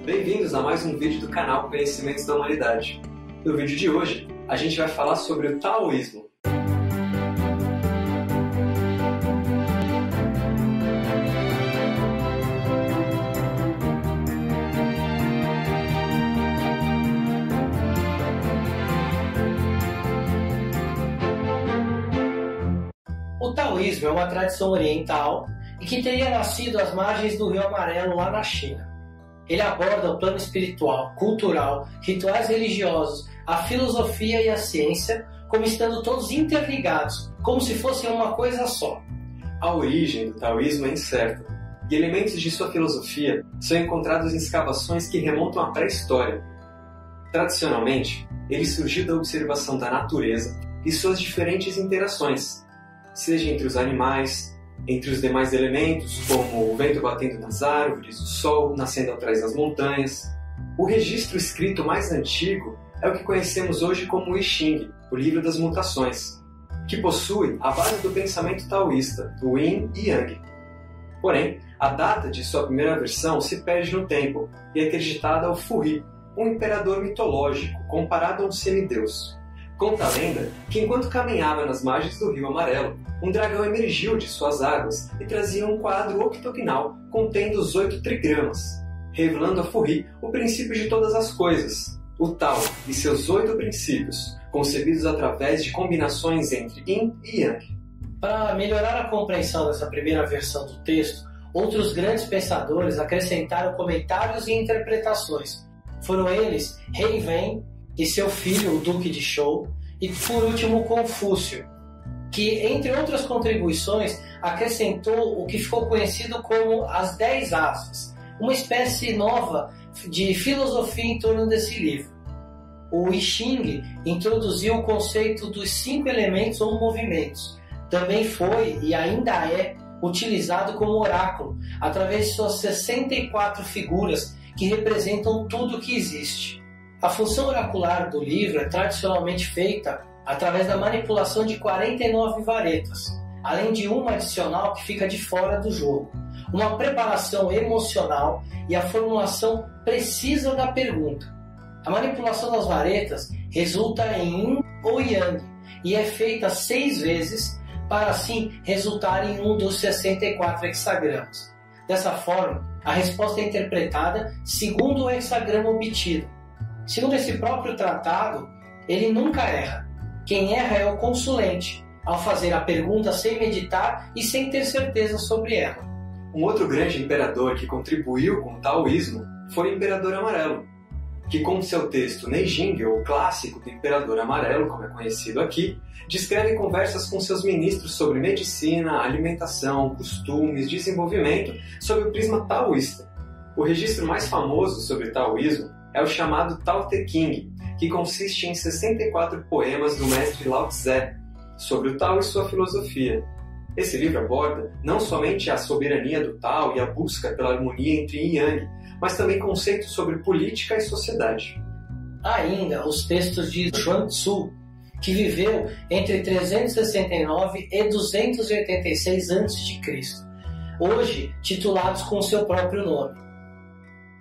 Bem-vindos a mais um vídeo do canal Conhecimentos da Humanidade. No vídeo de hoje, a gente vai falar sobre o taoísmo. O taoísmo é uma tradição oriental e que teria nascido às margens do Rio Amarelo, lá na China. Ele aborda o plano espiritual, cultural, rituais religiosos, a filosofia e a ciência, como estando todos interligados, como se fossem uma coisa só. A origem do taoísmo é incerta, e elementos de sua filosofia são encontrados em escavações que remontam à pré-história. Tradicionalmente, ele surgiu da observação da natureza e suas diferentes interações, seja entre os animais, entre os demais elementos, como o vento batendo nas árvores, o sol nascendo atrás das montanhas. O registro escrito mais antigo é o que conhecemos hoje como o I Ching, o Livro das Mutações, que possui a base do pensamento taoísta, o Yin e Yang. Porém, a data de sua primeira versão se perde no tempo e é acreditada ao Fu Ri, um imperador mitológico comparado a um semideus. Conta a lenda que enquanto caminhava nas margens do Rio Amarelo, um dragão emergiu de suas águas e trazia um quadro octogonal contendo os 8 trigramas, revelando a Fu Ri o princípio de todas as coisas, o Tao e seus 8 princípios, concebidos através de combinações entre Yin e Yang. Para melhorar a compreensão dessa primeira versão do texto, outros grandes pensadores acrescentaram comentários e interpretações. Foram eles Rei Wen e seu filho, o Duque de Zhou, e por último Confúcio, que, entre outras contribuições, acrescentou o que ficou conhecido como as 10 asas, uma espécie nova de filosofia em torno desse livro. O I Ching introduziu o conceito dos 5 elementos ou movimentos. Também foi, e ainda é, utilizado como oráculo, através de suas 64 figuras que representam tudo o que existe. A função oracular do livro é tradicionalmente feita através da manipulação de 49 varetas, além de uma adicional que fica de fora do jogo, uma preparação emocional e a formulação precisa da pergunta. A manipulação das varetas resulta em Yin ou Yang e é feita 6 vezes para assim resultar em um dos 64 hexagramas. Dessa forma, a resposta é interpretada segundo o hexagrama obtido. Segundo esse próprio tratado, ele nunca erra. Quem erra é o consulente, ao fazer a pergunta sem meditar e sem ter certeza sobre ela. Um outro grande imperador que contribuiu com o taoísmo foi o Imperador Amarelo, que com seu texto Neijing, ou Clássico do Imperador Amarelo, como é conhecido aqui, descreve conversas com seus ministros sobre medicina, alimentação, costumes, desenvolvimento, sob o prisma taoísta. O registro mais famoso sobre o taoísmo é o chamado Tao Te Ching, que consiste em 64 poemas do mestre Lao Tse sobre o Tao e sua filosofia. Esse livro aborda não somente a soberania do Tao e a busca pela harmonia entre Yin e Yang, mas também conceitos sobre política e sociedade. Ainda os textos de Chuang Tzu, que viveu entre 369 e 286 a.C., hoje titulados com seu próprio nome.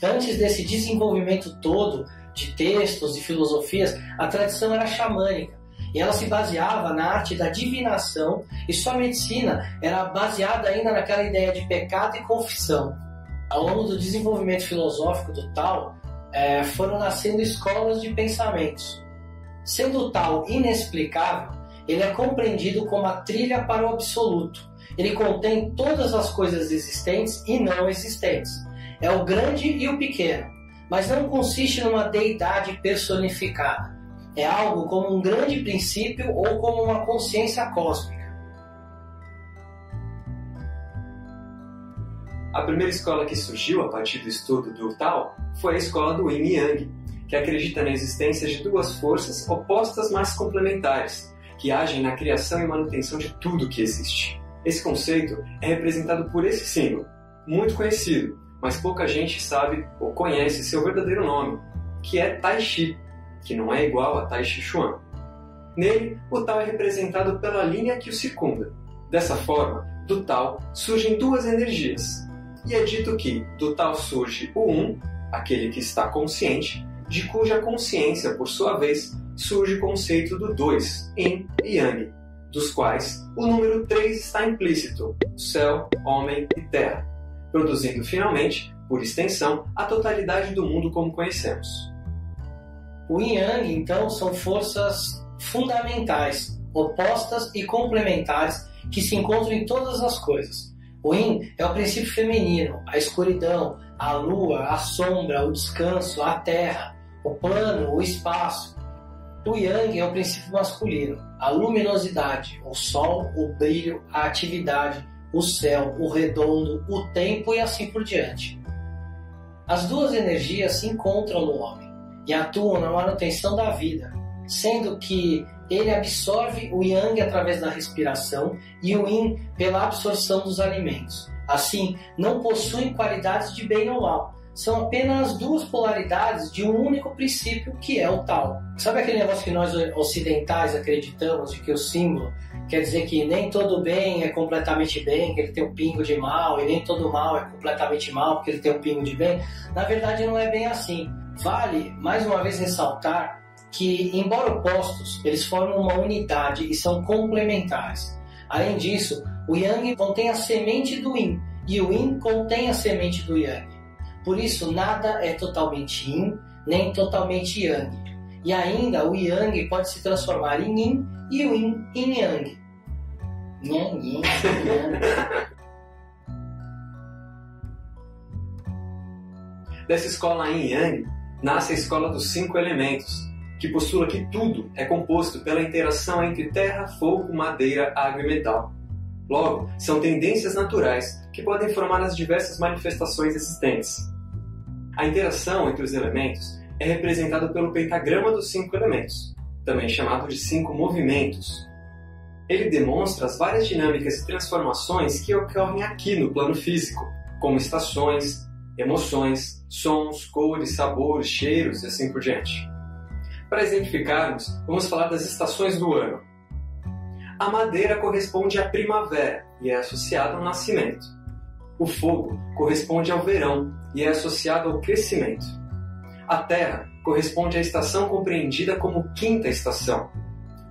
Antes desse desenvolvimento todo de textos e filosofias, a tradição era xamânica e ela se baseava na arte da divinação e sua medicina era baseada ainda naquela ideia de pecado e confissão. Ao longo do desenvolvimento filosófico do Tao, foram nascendo escolas de pensamentos. Sendo o Tao inexplicável, ele é compreendido como a trilha para o absoluto. Ele contém todas as coisas existentes e não existentes. É o grande e o pequeno, mas não consiste numa deidade personificada. É algo como um grande princípio ou como uma consciência cósmica. A primeira escola que surgiu a partir do estudo do Tao foi a escola do Yin e Yang, que acredita na existência de 2 forças opostas mas complementares, que agem na criação e manutenção de tudo que existe. Esse conceito é representado por esse símbolo, muito conhecido, mas pouca gente sabe ou conhece seu verdadeiro nome, que é Tai Chi, que não é igual a Tai Chi Chuan. Nele, o Tao é representado pela linha que o circunda. Dessa forma, do Tao surgem 2 energias, e é dito que do Tao surge o Um aquele que está consciente, de cuja consciência, por sua vez, surge o conceito do dois, Yin e Yang, dos quais o número 3 está implícito, céu, homem e terra, produzindo finalmente, por extensão, a totalidade do mundo como conhecemos. O Yin e Yang, então, são forças fundamentais, opostas e complementares que se encontram em todas as coisas. O Yin é o princípio feminino, a escuridão, a lua, a sombra, o descanso, a terra, o plano, o espaço. O Yang é o princípio masculino, a luminosidade, o sol, o brilho, a atividade, o céu, o redondo, o tempo e assim por diante. As duas energias se encontram no homem e atuam na manutenção da vida, sendo que ele absorve o Yang através da respiração e o Yin pela absorção dos alimentos. Assim, não possuem qualidades de bem ou mal, são apenas duas polaridades de um único princípio que é o Tao. Sabe aquele negócio que nós ocidentais acreditamos de que o símbolo quer dizer que nem todo bem é completamente bem, que ele tem um pingo de mal, e nem todo mal é completamente mal, porque ele tem um pingo de bem? Na verdade não é bem assim. Vale, mais uma vez, ressaltar que, embora opostos, eles formam uma unidade e são complementares. Além disso, o Yang contém a semente do Yin e o Yin contém a semente do Yang. Por isso, nada é totalmente Yin, nem totalmente Yang. E ainda, o Yang pode se transformar em Yin e o Yin em Yang. Yang. Dessa escola Yin Yang, nasce a escola dos 5 elementos, que postula que tudo é composto pela interação entre terra, fogo, madeira, água e metal. Logo, são tendências naturais que podem formar as diversas manifestações existentes. A interação entre os elementos é representada pelo pentagrama dos 5 elementos, também chamado de 5 movimentos. Ele demonstra as várias dinâmicas e transformações que ocorrem aqui no plano físico, como estações, emoções, sons, cores, sabores, cheiros e assim por diante. Para exemplificarmos, vamos falar das estações do ano. A madeira corresponde à primavera e é associada ao nascimento. O fogo corresponde ao verão e é associado ao crescimento. A terra corresponde à estação compreendida como 5ª estação,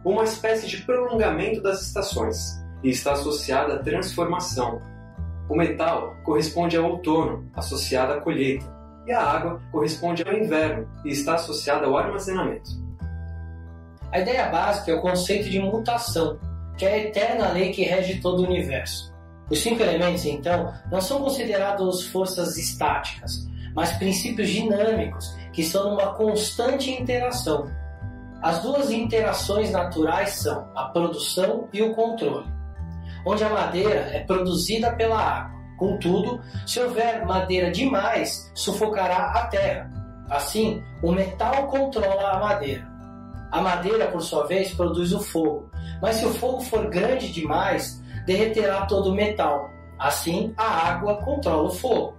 uma espécie de prolongamento das estações, e está associada à transformação. O metal corresponde ao outono, associado à colheita, e a água corresponde ao inverno e está associada ao armazenamento. A ideia básica é o conceito de mutação, que é a eterna lei que rege todo o universo. Os 5 elementos, então, não são considerados forças estáticas, mas princípios dinâmicos que estão numa constante interação. As duas interações naturais são a produção e o controle, onde a madeira é produzida pela água. Contudo, se houver madeira demais, sufocará a terra. Assim, o metal controla a madeira. A madeira, por sua vez, produz o fogo, mas se o fogo for grande demais, derreterá todo o metal. Assim, a água controla o fogo.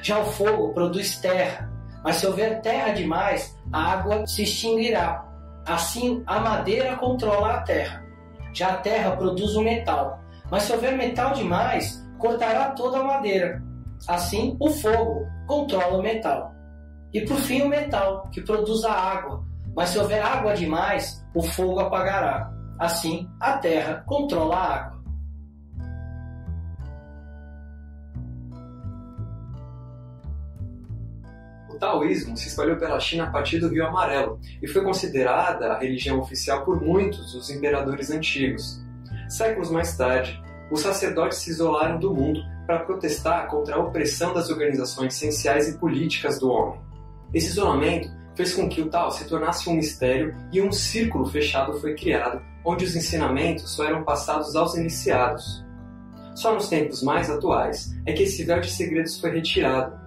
Já o fogo produz terra, mas se houver terra demais, a água se extinguirá. Assim, a madeira controla a terra. Já a terra produz o metal, mas se houver metal demais, cortará toda a madeira. Assim, o fogo controla o metal. E por fim, o metal, que produz a água, mas se houver água demais, o fogo apagará. Assim, a terra controla a água. O taoísmo se espalhou pela China a partir do Rio Amarelo e foi considerada a religião oficial por muitos dos imperadores antigos. Séculos mais tarde, os sacerdotes se isolaram do mundo para protestar contra a opressão das organizações essenciais e políticas do homem. Esse isolamento fez com que o Tao se tornasse um mistério e um círculo fechado foi criado, onde os ensinamentos só eram passados aos iniciados. Só nos tempos mais atuais é que esse véu de segredos foi retirado.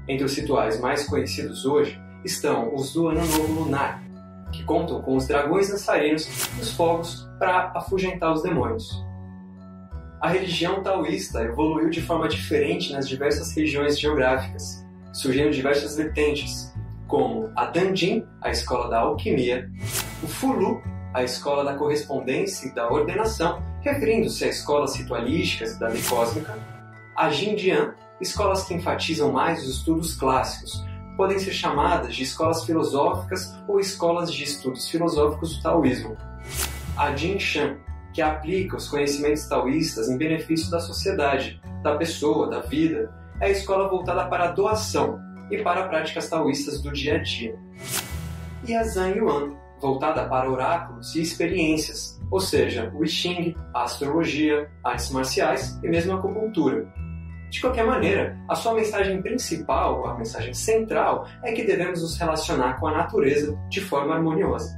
Entre os rituais mais conhecidos hoje estão os do Ano Novo Lunar, que contam com os dragões dançarinos e os fogos para afugentar os demônios. A religião taoísta evoluiu de forma diferente nas diversas regiões geográficas, surgindo diversas vertentes, como a Danjin, a escola da alquimia, o Fulu, a escola da correspondência e da ordenação, referindo-se a escolas ritualísticas e da lei cósmica, a Jindian, escolas que enfatizam mais os estudos clássicos, podem ser chamadas de escolas filosóficas ou escolas de estudos filosóficos do taoísmo. A Jin Shan, que aplica os conhecimentos taoístas em benefício da sociedade, da pessoa, da vida, é a escola voltada para a doação e para práticas taoístas do dia a dia. E a Zhan Yuan, voltada para oráculos e experiências, ou seja, o I Ching, a astrologia, artes marciais e mesmo a acupuntura. De qualquer maneira, a sua mensagem principal, a mensagem central, é que devemos nos relacionar com a natureza de forma harmoniosa.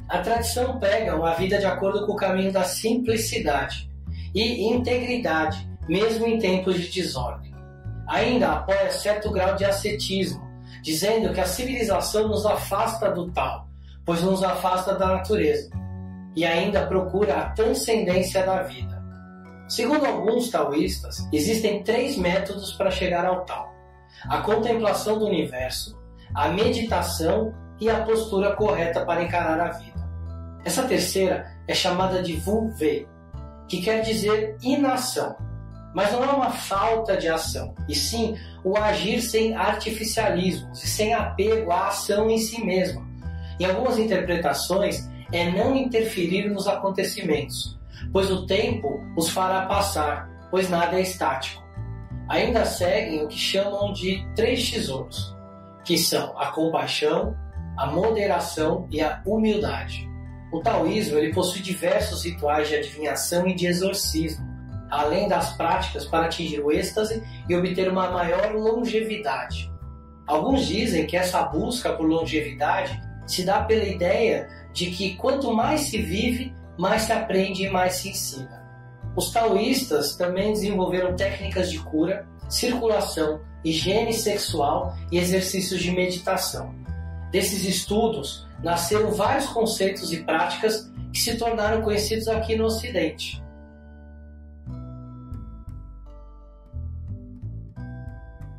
A tradição prega uma vida de acordo com o caminho da simplicidade e integridade, mesmo em tempos de desordem. Ainda apoia certo grau de ascetismo, dizendo que a civilização nos afasta do tal, pois nos afasta da natureza, e ainda procura a transcendência da vida. Segundo alguns taoístas, existem 3 métodos para chegar ao tal: a contemplação do universo, a meditação e a postura correta para encarar a vida. Essa terceira é chamada de Wu Wei, que quer dizer inação, mas não é uma falta de ação, e sim o agir sem artificialismos e sem apego à ação em si mesma. Em algumas interpretações, é não interferir nos acontecimentos, pois o tempo os fará passar, pois nada é estático. Ainda seguem o que chamam de 3 tesouros, que são a compaixão, a moderação e a humildade. O taoísmo ele possui diversos rituais de adivinhação e de exorcismo, além das práticas para atingir o êxtase e obter uma maior longevidade. Alguns dizem que essa busca por longevidade se dá pela ideia de que quanto mais se vive, mais se aprende e mais se ensina. Os taoístas também desenvolveram técnicas de cura, circulação, higiene sexual e exercícios de meditação. Desses estudos nasceram vários conceitos e práticas que se tornaram conhecidos aqui no Ocidente.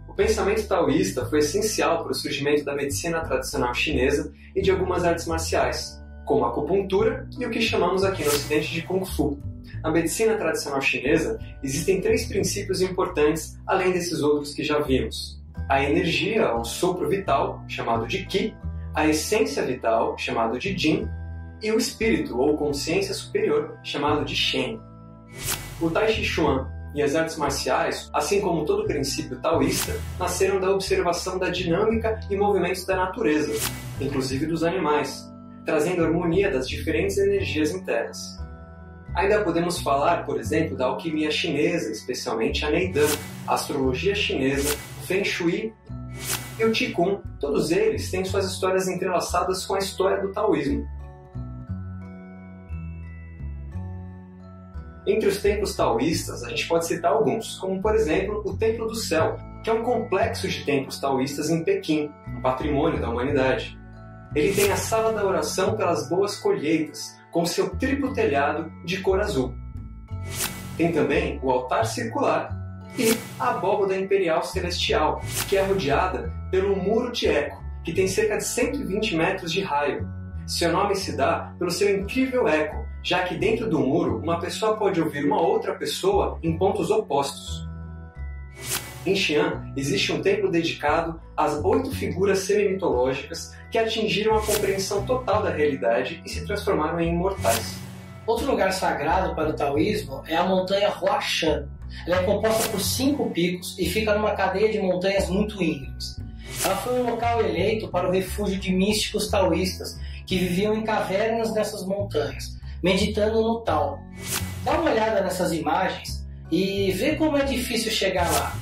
O pensamento taoísta foi essencial para o surgimento da medicina tradicional chinesa e de algumas artes marciais, como a acupuntura e o que chamamos aqui no Ocidente de Kung Fu. Na medicina tradicional chinesa, existem 3 princípios importantes, além desses outros que já vimos: a energia, o sopro vital, chamado de Qi, a essência vital, chamado de Jin, e o espírito, ou consciência superior, chamado de Shen. O Tai Chi Chuan e as artes marciais, assim como todo princípio taoísta, nasceram da observação da dinâmica e movimentos da natureza, inclusive dos animais, trazendo harmonia das diferentes energias internas. Ainda podemos falar, por exemplo, da alquimia chinesa, especialmente a Neidan, a astrologia chinesa, o Feng Shui e o Qigong. Todos eles têm suas histórias entrelaçadas com a história do taoísmo. Entre os templos taoístas, a gente pode citar alguns, como por exemplo o Templo do Céu, que é um complexo de templos taoístas em Pequim, um patrimônio da humanidade. Ele tem a Sala da Oração pelas Boas Colheitas, com seu triplo telhado de cor azul. Tem também o Altar Circular e a Abóbada Imperial Celestial, que é rodeada pelo Muro de Eco, que tem cerca de 120 metros de raio. Seu nome se dá pelo seu incrível eco, já que dentro do muro uma pessoa pode ouvir uma outra pessoa em pontos opostos. Em Xi'an existe um templo dedicado às 8 figuras semi-mitológicas que atingiram a compreensão total da realidade e se transformaram em imortais. Outro lugar sagrado para o taoísmo é a montanha Huashan. Ela é composta por 5 picos e fica numa cadeia de montanhas muito íngremes. Ela foi um local eleito para o refúgio de místicos taoístas que viviam em cavernas nessas montanhas, meditando no Tao. Dá uma olhada nessas imagens e vê como é difícil chegar lá.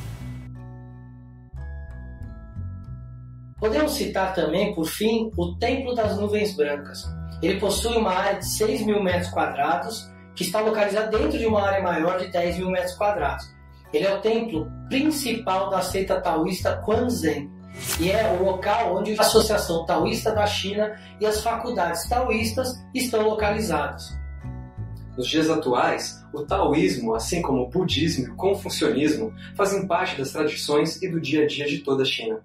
Podemos citar também, por fim, o Templo das Nuvens Brancas. Ele possui uma área de 6.000 metros quadrados, que está localizado dentro de uma área maior de 10.000 metros quadrados. Ele é o templo principal da seita taoísta Quanzhen, e é o local onde a Associação Taoísta da China e as faculdades taoístas estão localizadas. Nos dias atuais, o taoísmo, assim como o budismo e o confucionismo, fazem parte das tradições e do dia a dia de toda a China.